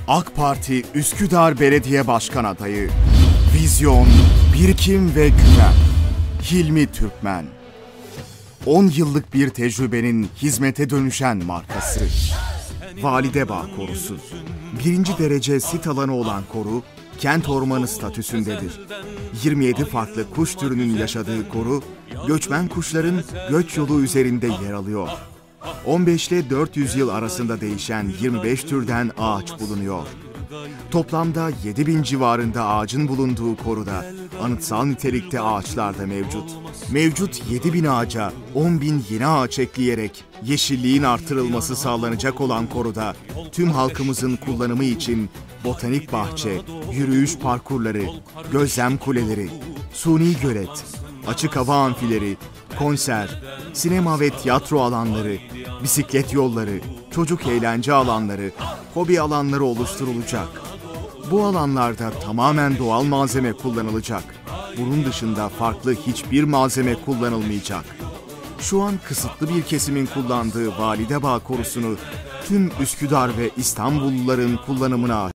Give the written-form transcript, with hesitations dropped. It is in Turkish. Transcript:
AK Parti Üsküdar Belediye Başkan Adayı, vizyon, birikim ve güven, Hilmi Türkmen. 10 yıllık bir tecrübenin hizmete dönüşen markası. Validebağ Korusu. 1. derece sit alanı olan koru, kent ormanı statüsündedir. 27 farklı kuş türünün yaşadığı koru, göçmen kuşların göç yolu üzerinde yer alıyor. 15 ile 400 yıl arasında değişen 25 türden ağaç bulunuyor. Toplamda 7.000 civarında ağacın bulunduğu koruda anıtsal nitelikte ağaçlar da mevcut. Mevcut 7.000 ağaca 10.000 yeni ağaç ekleyerek yeşilliğin artırılması sağlanacak olan koruda tüm halkımızın kullanımı için botanik bahçe, yürüyüş parkurları, gözlem kuleleri, suni gölet, açık hava amfileri, konser, sinema ve tiyatro alanları, bisiklet yolları, çocuk eğlence alanları, hobi alanları oluşturulacak. Bu alanlarda tamamen doğal malzeme kullanılacak. Bunun dışında farklı hiçbir malzeme kullanılmayacak. Şu an kısıtlı bir kesimin kullandığı Validebağ Korusu'nu tüm Üsküdar ve İstanbulluların kullanımına